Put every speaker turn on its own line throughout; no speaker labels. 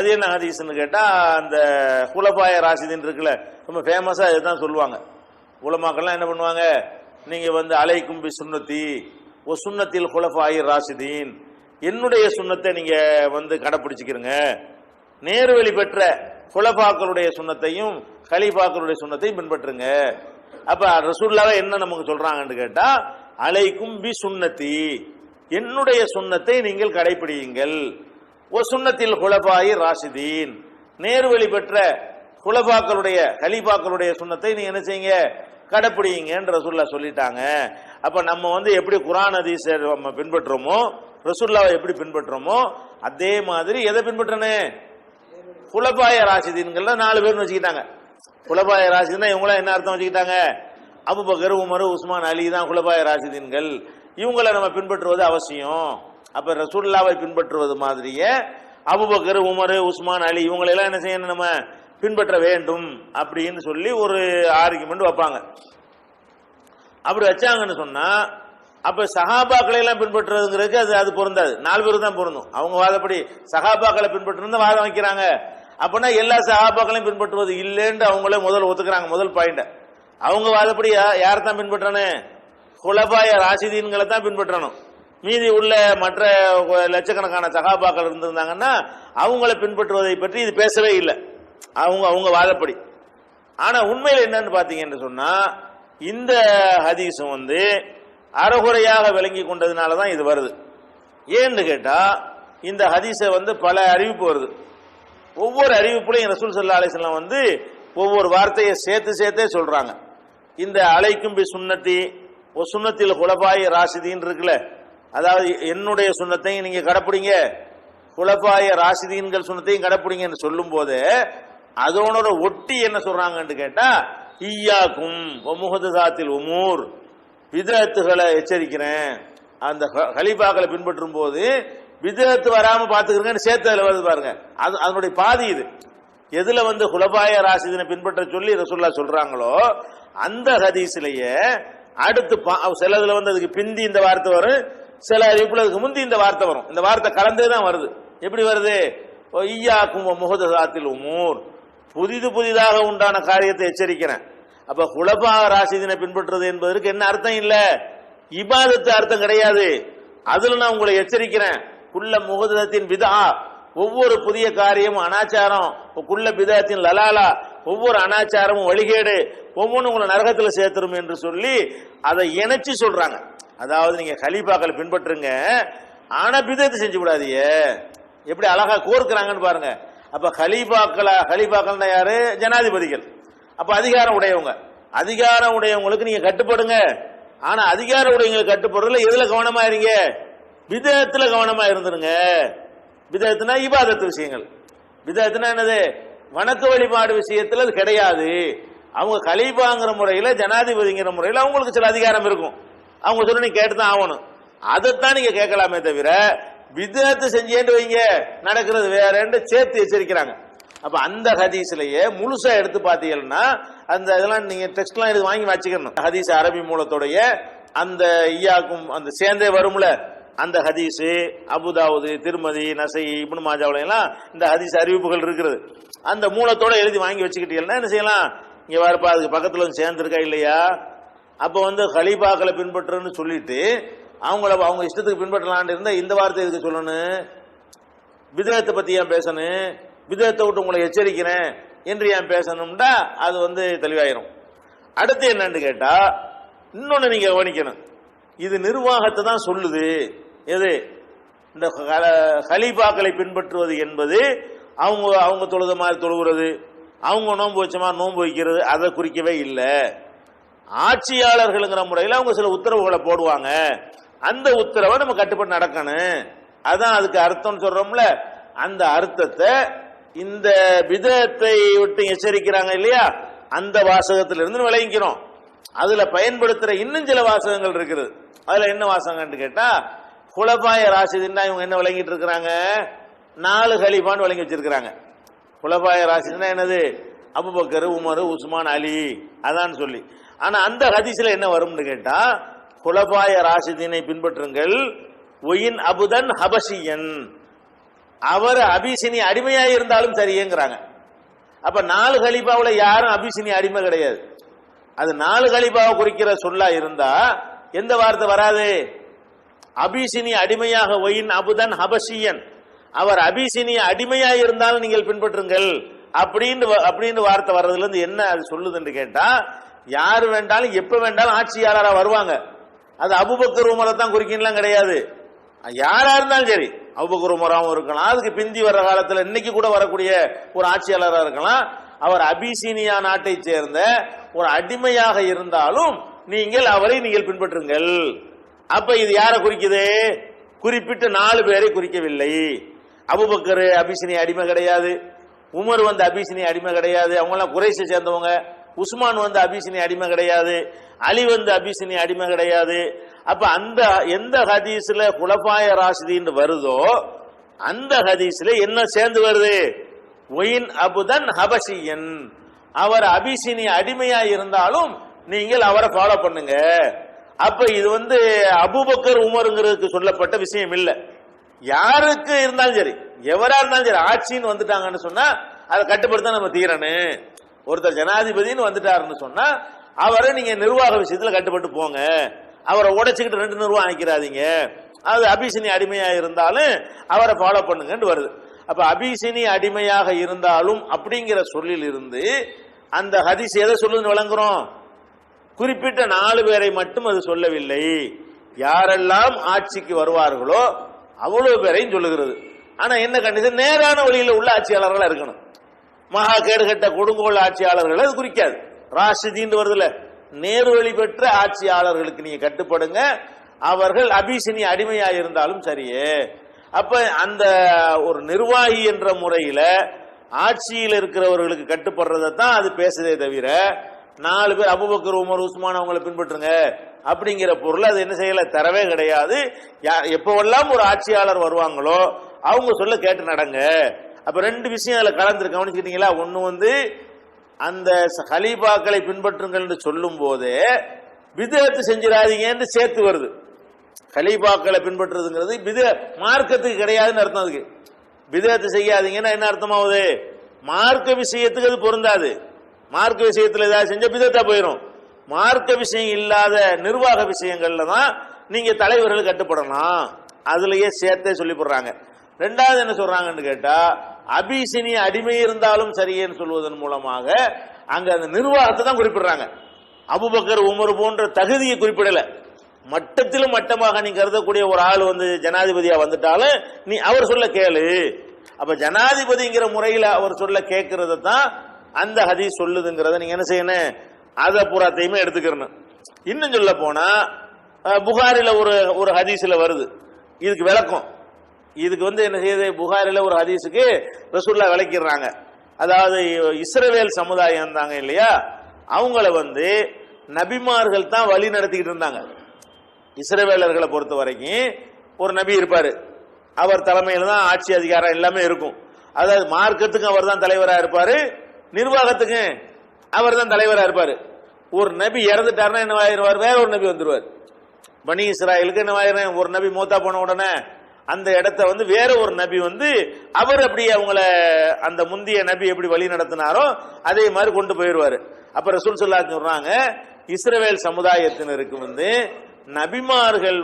அது என்ன ஹதீஸ்ன்னு கேட்டா, அந்த குலபாய ராசிதீன் இருக்குல்ல, ரொம்ப ஃபேமஸா இதுதான் சொல்லுவாங்க. உலமாக்கள்லாம் என்ன பண்ணுவாங்க, நீங்க வந்து அலைக்கும் பி சுன்னத்தி ஒ சுன்னத்தில் குலபாய ராசிதீன், என்னுடைய சுன்னத்தை நீங்க வந்து கடைப்பிடிச்சுக்கிறங்க, நேர்வழி பெற்ற குலபாக்களுடைய சுன்னத்தையும் கலீஃபாக்களுடைய சுன்னத்தையும் பின்பற்றுங்க. அப்ப ரசூலுல்லாஹ் என்ன நமக்கு சொல்றாங்கன்னு கேட்டா, அலைக்கும் பி சுன்னத்தி, என்னுடைய சுன்னத்தை நீங்கள் கடைபிடியுங்கள், ஒ சுன்னத்தில் குலபாயி ராஷிதீன், நேர்வழி பெற்ற குலபாக்களுடைய கலீஃபாக்களுடைய சுன்னத்தை நீங்க என்ன செய்யுங்க, கடைபிடியுங்கன்ற ரசூலுல்லாஹ் சொல்லிட்டாங்க. அப்ப நம்ம வந்து எப்படி குர்ஆன் ஹதீஸை நம்ம பின்பற்றுறோமோ, ரசூலுல்லாஹ்வை எப்படி பின்பற்றுறோமோ, அதே மாதிரி எதை பின்பற்றணும், குலபாய ராஷிதீன்கள் 4 பேர் வச்சுக்கிட்டாங்க. குலபாய ராஷிதீன் இவங்களாம் என்ன அர்த்தம் வச்சுக்கிட்டாங்க, அபூபக்கர், உமர், உஸ்மான், அலி தான் குலபாய ராஷிதீன்கள், இவங்களை நம்ம பின்பற்றுவது அவசியம். அப்ப ரசூலுல்லாஹ்வை பின்பற்றுவது மாதிரியே அபூபக்கர், உமர், உஸ்மான், அலி இவங்களெல்லாம் என்ன செய்யணும், நம்ம பின்பற்ற வேண்டும் அப்படின்னு சொல்லி ஒரு ஆர்குமெண்ட் வைப்பாங்க. அப்படி வச்சாங்கன்னு சொன்னா, அப்ப சஹாபாக்களை எல்லாம் பின்பற்றுறதுங்கிறதுக்கு அது பொருந்தாது, 4 பேருக்கு தான் பொருந்தும். அவங்க வாதப்படி சஹாபாக்களை பின்பற்றணும் வாதம் வைக்கிறாங்க. அப்படின்னா எல்லா சஹாபாக்களையும் பின்பற்றுவது இல்லைன்னு அவங்களே முதல் ஒத்துக்கிறாங்க. முதல் பாயிண்ட், அவங்க வாதப்படி யாரை தான் பின்பற்றணும், குலபாய ராஷிதீன்களை தான் பின்பற்றணும். மீதி உள்ள மற்ற லட்சக்கணக்கான சஹாபாக்கள் இருந்திருந்தாங்கன்னா அவங்களை பின்பற்றுவதை பற்றி இது பேசவே இல்லை, அவங்க வாதப்படி. ஆனா உண்மையில் என்னன்னு பாத்தீங்கன்னு சொன்னா, இந்த ஹதீஸும் வந்து அறகுறையாக விளங்கி கொண்டதுனாலதான் இது வருது. ஏன்னு கேட்டா, இந்த ஹதீஸை வந்து பல அறிவிப்பு வருது. ஒவ்வொரு அறிவிப்புலையும் ரசூல் ஸல்லல்லாஹு அலைஹி வஸல்லம் வந்து ஒவ்வொரு வார்த்தையை சேர்த்தே சொல்றாங்க. இந்த அலைக்கும் பி சுன்னத்தி ஒ சுன்னத்தில் குலபாய ராஷிதீன் இருக்குல்ல, அதாவது என்னுடைய சுன்னத்தையும் நீங்க கடைப்பிடிங்க, குலபாய ராஷிதீன்கள் சுன்னத்தையும் கடைப்பிடிங்கன்னு சொல்லும் போது அதோட ஒட்டி என்ன சொல்றாங்கன்னு கேட்டா, ஈயாக்கும் முஹதஸாத்தில் உமூர், பிதஅத்துகளை எச்சரிக்கிறேன். அந்த கலீஃபாக்களை பின்பற்றும் போது பிதஅத்து வராம பாத்துக்கிறேன்னு சேர்த்து அதுல வருது பாருங்க. அதனுடைய பாதி இது. எதுல வந்து குலபாய ராஷிதீனை பின்பற்ற சொல்லி ரசூலுல்லாஹ் சொல்றாங்களோ அந்த ஹதீஸ்லயே அடுத்து சிலதுல வந்து அதுக்கு பிந்தி இந்த வார்த்தை வரும், சில அறிவிப்புல அதுக்கு முந்தி இந்த வார்த்தை வரும். இந்த வார்த்தை கலந்தே தான் வருது. எப்படி வருது, ஈயாக்கும் முஹதஸாத்தில் உமூர், புதிதாக உண்டான காரியத்தை எச்சரிக்கிறேன். அப்ப குலபா ராஷிதீனை பின்பற்றுறது என்பதற்கு என்ன அர்த்தம் இல்ல, இபாதத்து அர்த்தம் கிடையாது. அதுல நான் உங்களை எச்சரிக்கிறேன். குல்ல முஹதஸத்தின் பிதா, ஒவ்வொரு புதிய காரியமும் அனாச்சாரம், குல்ல பிதஅத்தின் லலாலா, ஒவ்வொரு அனாச்சாரமும் வழிகேடு, ஒவ்வொன்றும் உங்களை நரகத்துல சேர்த்துரும் என்று சொல்லி அதை இணைச்சு சொல்றாங்க. அதாவது நீங்க கலீஃபாக்களை பின்பற்றுங்க, ஆனா பிதஅத்து செஞ்சு விடாதீங்க. எப்படி அழகா கோர்க்கிறாங்கன்னு பாருங்க. அப்ப கலீஃபாக்கள் யாரு, ஜனாதிபதிகள். அப்ப அதிகாரம் உடையவங்க, அதிகாரம் உடையவங்களுக்கு நீங்க கட்டுப்படுங்க. ஆனா அதிகார உடையவங்களுக்கு கட்டுப்படுறதுல எதுல கவனமா இருங்க, பிதஅத்துல கவனமா இருந்துருங்க. பிதஅத்துனா இபாதத்து விஷயங்கள். பிதஅத்துனா என்னது, வணக்க வழிபாடு விஷயத்துல அது கிடையாது. அவங்க கலீஃபாங்கிற முறையில, ஜனாதிபதிங்கிற முறையில அவங்களுக்கு சில அதிகாரம் இருக்கும். அவங்க சொல்ல நீ கேட்டுதான் ஆகணும். அதைத்தான் நீங்க கேட்கலாமே தவிர பிதஅத்து செஞ்சேன்னு வைங்க நடக்கிறது வேறன்னு சேர்த்து எச்சரிக்கிறாங்க. அப்ப அந்த ஹதீஸ்லயே முழுசா எடுத்து பாத்தீங்கன்னா, அந்த இதெல்லாம் நீங்க டெக்ஸ்ட்லாம் எடுத்து வாங்கி வச்சுக்கணும். ஹதீஸ் அரபி மூலத்தோடைய அந்த ஈயாக்கும் அந்த சேர்ந்தே வரும்ல, அந்த ஹதீஸ் அபுதாவுது, திருமதி, நசை, இப்னு மாஜாவுல எல்லாம் இந்த ஹதீஸ் அறிவிப்புகள் இருக்கிறது. அந்த மூலத்தோட எழுதி வாங்கி வச்சுக்கிட்டீங்கன்னா என்ன செய்யலாம், இங்க வரப்பா அதுக்கு பக்கத்துல வந்து சேர்ந்திருக்கா இல்லையா. அப்ப வந்து கலீஃபாக்களை பின்பற்றுன்னு சொல்லிட்டு அவங்க இஷ்டத்துக்கு பின்பற்றலான்னு இருந்தா இந்த வார்த்தை எதுக்கு சொல்லணும், பிதஅத்தை பத்தி ஏன் பேசணும், பிதஅத்தை விட்டு உங்களை எச்சரிக்கிறேன் என்று ஏன் பேசணும்டா அது வந்து தெளிவாயிரும். அடுத்து என்னன்னு கேட்டா, இன்னொன்னு நீங்க கவனிக்கணும், இது நிர்வாகத்தை தான் சொல்லுது. எது, இந்த கலீஃபாக்களை பின்பற்றுவது என்பது அவங்க தொழுத மாதிரி தொழுகிறது, அவங்க நோன்பு வச்ச மாதிரி நோன்பு வைக்கிறது, அதை குறிக்கவே இல்லை. ஆட்சியாளர்கள்ங்கிற முறையில் அவங்க சில உத்தரவுகளை போடுவாங்க, அந்த உத்தரவை நம்ம கட்டுப்பட்டு நடக்கணும். அதான் அதுக்கு அர்த்தம் சொல்றோம்ல. அந்த அர்த்தத்தை இந்த பிதஅத்தை விட்டு எச்சரிக்கிறாங்க இல்லையா, அந்த வாசகத்திலிருந்து விளங்கிக்கிறோம். அதுல பயன்படுத்துற இன்னும் சில வாசகங்கள் இருக்குது. அதுல என்ன வாசகம்னு கேட்டா, குலபாய ராஷிதீன் இவங்க என்ன விளங்கிட்டு இருக்கிறாங்க, 4 கலீஃபான்னு விளங்கி வச்சிருக்கிறாங்க. குலபாய ராஷிதீன் என்னது, அபூபக்கர், உமர், உஸ்மான், அலி, அதான் சொல்லி. ஆனா அந்த ஹதீஸ்ல என்ன வரும்னு கேட்டா, குலபாய ராஷிதீனை பின்பற்றுங்கள், ஒயின் அபுதன் ஹபஷியன், அவர் அபிசினிய அடிமையா இருந்தாலும் சரியேங்கிறாங்க. அப்ப 4 கலீஃபாவுல யாரும் அபிசினிய அடிமை கிடையாது. அது 4 கலீஃபாவை குறிக்கிற சொல்லா இருந்தா எந்த வார்த்தை வராது? அபிசினிய அடிமையாக ஒயின் அபுதன் ஹபஷியன், அவர் அபிசினிய அடிமையா இருந்தாலும் நீங்கள் பின்பற்றுங்கள் அப்படின்னு வார்த்தை வர்றதுல இருந்து என்ன அது சொல்லுதுன்னு கேட்டா, யாரு வேண்டாலும் எப்ப வேண்டாலும் ஆட்சியாளரா வருவாங்க. அது அபூபக்கர் உமரை தான் குறிக்கலாம் கிடையாது. யாரா இருந்தாலும் சரி, அபூபக்கர் உமராவும் இருக்கலாம், அதுக்கு பிந்தி வர்ற காலத்துல இன்னைக்கு கூட வரக்கூடிய ஒரு ஆட்சியாளராக இருக்கலாம். அவர் அபிசீனியா நாட்டை சேர்ந்த ஒரு அடிமையாக இருந்தாலும் அவரை நீங்கள் பின்பற்றுங்கள். அப்ப இது யாரை குறிக்குது? குறிப்பிட்ட 4 பேரை குறிக்கவில்லை. அபூபக்கர் அபிசீனிய அடிமை கிடையாது, உமர் அபிசீனிய அடிமை கிடையாது, அவங்க எல்லாம் குறைஷை சேர்ந்தவங்க. உஸ்மான் அபிசீனிய அடிமை கிடையாது, அலி அபிசீனிய அடிமை கிடையாது. அப்ப அந்த எந்த ஹதீஸ்ல குலஃபாய ராஷிதீன் வருதோ அந்த ஹதீஸ்ல என்ன சேர்ந்து வருது? ஒயின் அபுதன் ஹபஷியன், அவர் அபிசீனிய அடிமையா இருந்தாலும் நீங்கள் அவரை ஃபாலோ பண்ணுங்க. அப்ப இது அபூபக்கர் உமருங்கிறதுக்கு சொல்லப்பட்ட விஷயம் இல்ல. யாருக்கு இருந்தாலும் சரி, எவரா இருந்தாலும் சரி, ஆட்சின்னு வந்துட்டாங்கன்னு சொன்னா அதை கட்டுப்படுத்த நம்ம தீரணும். ஒருத்தர் ஜனாதிபதினு வந்துட்டாருன்னு சொன்னா அவரை நீங்க நிர்வாக விஷயத்துல கட்டுப்பட்டு போங்க. அவரை உடைச்சுக்கிட்டு 2 நிர்வாகம் ஆக்கிடாதீங்க. அது அபிசீனிய அடிமையா இருந்தாலும் அவரை ஃபாலோ பண்ணுங்கன்னு வருது. அப்ப அபிசீனிய அடிமையாக இருந்தாலும் அப்படிங்கிற சொல்லில் இருந்து அந்த ஹதீஸ் எதை சொல்லுன்னு விளங்குறோம்? குறிப்பிட்ட 4 பேரை மட்டும் அது சொல்லவில்லை. யாரெல்லாம் ஆட்சிக்கு வருவார்களோ அவ்வளவு பேரையும் சொல்லுகிறது. ஆனா என்ன கண்டிஷன்? நேரான வழியில் உள்ள ஆட்சியாளர்களா இருக்கணும். மகா கேடுகட்ட கொடுங்கோல் ஆட்சியாளர்கள் அது குறிக்காது. ராஷிதீன் வருதுல, நேரு வழி பெற்ற ஆட்சியாளர்களுக்கு நீங்க கட்டுப்படுங்க, அவர்கள் அபிசீனிய அடிமையா இருந்தாலும் சரியே. அப்ப அந்த ஒரு நிர்வாகி என்ற முறையில ஆட்சியில் இருக்கிறவர்களுக்கு கட்டுப்படுறதை தான் அது பேசுதே தவிர 4 பேர் அபூபக்கர் உமர் உஸ்மான் அவங்களை பின்பற்றுங்க அப்படிங்கிற பொருள் அது என்ன செய்யல, தரவே கிடையாது. எப்பவெல்லாம் ஒரு ஆட்சியாளர் வருவாங்களோ அவங்க சொல்ல கேட்டு நடங்க. அப்ப 2 விஷயம் அதுல கலந்துருக்கு, கவனிச்சுக்கிட்டீங்களா? ஒன்னு அந்த கலீஃபாக்களை பின்பற்றுங்கள் என்று சொல்லும் போதே பித்அத் செஞ்சிடாதீங்கன்னு சேர்த்து வருது. கலீஃபாக்களை பின்பற்றுறதுங்கிறது மார்க்கத்துக்கு கிடையாதுன்னு அர்த்தம். அதுக்கு பித்அத் செய்யாதீங்கன்னா என்ன அர்த்தமாவது? மார்க்க விஷயத்துக்கு அது பொருந்தாது. மார்க்க விஷயத்துல ஏதாவது செஞ்ச பிதத்தா போயிடும். மார்க்க விஷயம் இல்லாத நிர்வாக விஷயங்கள்ல தான் நீங்க தலைவர்கள் கட்டுப்படலாம். அதுலயே சேர்த்தே சொல்லி போடுறாங்க. 2வது என்ன சொல்றாங்கன்னு கேட்டா, அபிசீனிய அடிமை இருந்தாலும் சரியேன்னு சொல்வதன் மூலமாக அங்க அந்த நிர்வாகத்தை தான் குறிப்பிடுறாங்க. அபூபக்கர் உமர் போன்ற தகுதியை குறிப்பிடல. மட்டத்திலும் மட்டமாக நீ கருதக்கூடிய ஒரு ஆள் ஜனாதிபதியா வந்துட்டாலும் நீ அவர் சொல்ல கேளு. அப்ப ஜனாதிபதிங்கிற முறையில் அவர் சொல்ல கேட்கறத தான் அந்த ஹதீஸ் சொல்லுதுங்கிறத நீங்க என்ன செய்யணும்? அதை பூராத்தையுமே எடுத்துக்கணும். இன்னும் சொல்ல போனா புகாரில ஒரு ஹதீஸ்ல வருது இதுக்கு விளக்கம். இதுக்கு என்ன செய்யுது? புகாரில ஒரு ஹதீஸுக்கு ரசூலுல்லாஹ் விளக்கிடுறாங்க. அதாவது இஸ்ரவேல் சமுதாயம் இருந்தாங்க இல்லையா, அவங்கள நபிமார்கள் தான் வழி நடத்திக்கிட்டு இருந்தாங்க. இஸ்ரவேலர்களை பொறுத்த வரைக்கும் ஒரு நபி இருப்பாரு, அவர் தலைமையில தான் ஆட்சி அதிகாரம் எல்லாமே இருக்கும். அதாவது மார்க்கத்துக்கும் அவர் தான் தலைவராக இருப்பாரு, நிர்வாகத்துக்கு அவர் தான் தலைவராக இருப்பாரு. ஒரு நபி இறந்துட்டாருன்னா என்னவாயிருவார்? வேற ஒரு நபி வந்துருவார். பனி இஸ்ராயலுக்கு என்னவாயிரும்? ஒரு நபி மூத்தா போன உடனே அந்த இடத்த வேற ஒரு நபி அவர் அப்படி அவங்கள அந்த முந்தைய நபி எப்படி வழி நடத்தினாரோ அதே மாதிரி கொண்டு போயிடுவாரு. அப்ப ரசூல் ஸல்லல்லாஹு அலைஹி சொல்றாங்க, இஸ்ரவேல் சமுதாயத்தினருக்கு நபிமார்கள்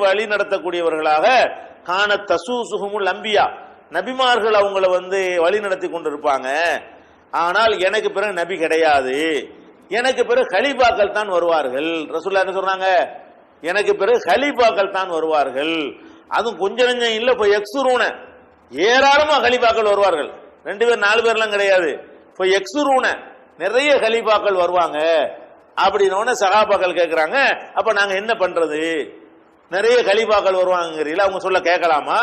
வழி நடத்தக்கூடியவர்களாக காண தசூசுஹுமுல் அம்பியா, நபிமார்கள் அவங்கள வழி நடத்தி கொண்டிருப்பாங்க. ஆனால் எனக்கு பிறகு நபி கிடையாது, எனக்கு பிறகு கலீஃபாக்கள் தான் வருவார்கள். ரசூலுல்லாஹ் என்ன சொல்றாங்க? எனக்கு பிறகு கலீஃபாக்கள் தான் வருவார்கள். அதுவும் கொஞ்சம் நெஞ்சம் இல்ல, இப்போ எக்ஸுரூன ஏராளமா கலீஃபாக்கள் வருவார்கள். 2 பேர் 4 பேர்லாம் கிடையாது, இப்போ எக்ஸுரூன நிறைய கலீஃபாக்கள் வருவாங்க அப்படின்னு சஹாபாக்கள் கேட்கிறாங்க. அப்ப நாங்க என்ன பண்றது? நிறைய கலீஃபாக்கள் வருவாங்கிறீங்களா, அவங்க சொல்ல கேட்கலாமா?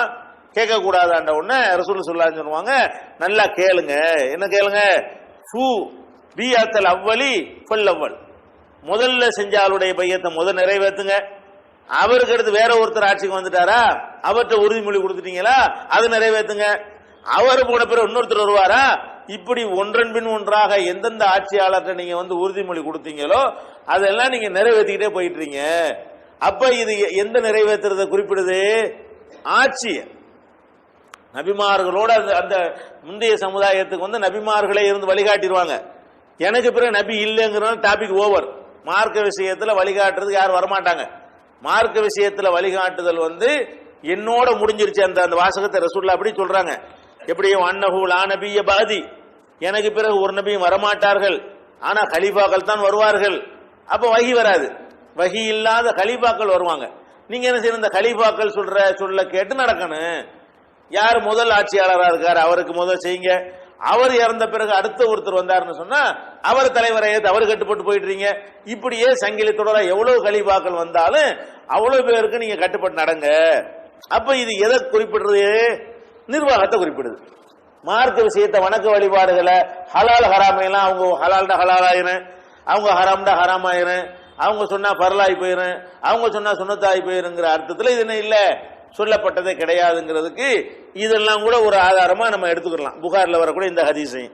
கேட்க கூடாதாண்ட உடனே ரசூல் ஸல்லல்லாஹு அலைஹி சொல்லுவாங்க, நல்லா கேளுங்க. என்ன கேளுங்க? ஃபு பியத்தல் அவ்வலி ஃபல் அவ்வல், முதல்ல செஞ்ச ஆளுடைய பையத்தை நிறைவேற்றுங்க. அவருக்கு அடுத்து வேற ஒருத்தர் ஆட்சிக்கு வந்துட்டாரா, அவர்கிட்ட உறுதிமொழி கொடுத்துட்டீங்களா, அது நிறைவேற்றுங்க. அவர் போன பிறகு இன்னொருத்தர் வருவாரா, இப்படி ஒன்றன் பின் ஒன்றாக எந்தெந்த ஆட்சியாளர்கிட்ட நீங்க உறுதிமொழி கொடுத்தீங்களோ அதெல்லாம் நீங்க நிறைவேற்றிக்கிட்டே போயிட்டுறீங்க. அப்ப இது எந்த நிறைவேற்றுறத குறிப்பிடுது? ஆட்சி. நபிமார்களோட அந்த அந்த முந்தைய சமுதாயத்துக்கு வந்து நபிமார்களே இருந்து வழிகாட்டிடுவாங்க. எனக்கு பிறகு நபி இல்லைங்கிறனால டாபிக் ஓவர். மார்க்க விஷயத்துல வழிகாட்டுறதுக்கு யாரும் வரமாட்டாங்க. மார்க்க விஷயத்துல வழிகாட்டுதல் வந்து என்னோட முடிஞ்சிருச்சு. அந்த அந்த வாசகத்தை ரசூலுல்லாஹ் அப்படி சொல்றாங்க. எப்படியும் அன்னஹு லா நபிய பாதி, எனக்கு பிறகு ஒரு நபியும் வரமாட்டார்கள், ஆனா கலீஃபாக்கள் தான் வருவார்கள். அப்ப வஹி வராது, வஹி இல்லாத கலீஃபாக்கள் வருவாங்க. நீங்க என்ன செய்யணும், இந்த கலீஃபாக்கள் சொல்ல கேட்டு நடக்கணும். யார் முதல் ஆட்சியாளராக இருக்காரு அவருக்கு முதல் செய்யுங்க. அவர் இறந்த பிறகு அடுத்த ஒருத்தர் வந்தாருன்னு சொன்னா அவர் தலைவரை அவர் கட்டுப்பட்டு போயிட்டுறீங்க. இப்படியே சங்கிலி தொடரா எவ்வளவு கலீஃபாக்கள் வந்தாலும் அவ்வளவு பேருக்கு நீங்க கட்டுப்பட்டு நடங்க. அப்ப இது எதை குறிப்பிடுறது? நிர்வாகத்தை குறிப்பிடுது. மார்க்க விஷயத்தை, வணக்க வழிபாடுகளை, ஹலால் ஹராமையெல்லாம் அவங்க ஹலால்டா ஹலால் ஆயிரும், அவங்க ஹராம்டா ஹராம் ஆயிரும், அவங்க சொன்னா பரலாய் போயிரும், அவங்க சொன்னா சுன்னத்தாய் போயிருங்கிற அர்த்தத்துல இது என்ன இல்ல சொல்லப்பட்டதே கிடையாதுங்கிறதுக்கு இதெல்லாம் கூட ஒரு ஆதாரமா நம்ம எடுத்துக்கலாம். புகார்ல வரக்கூடிய இந்த ஹதீஸையும்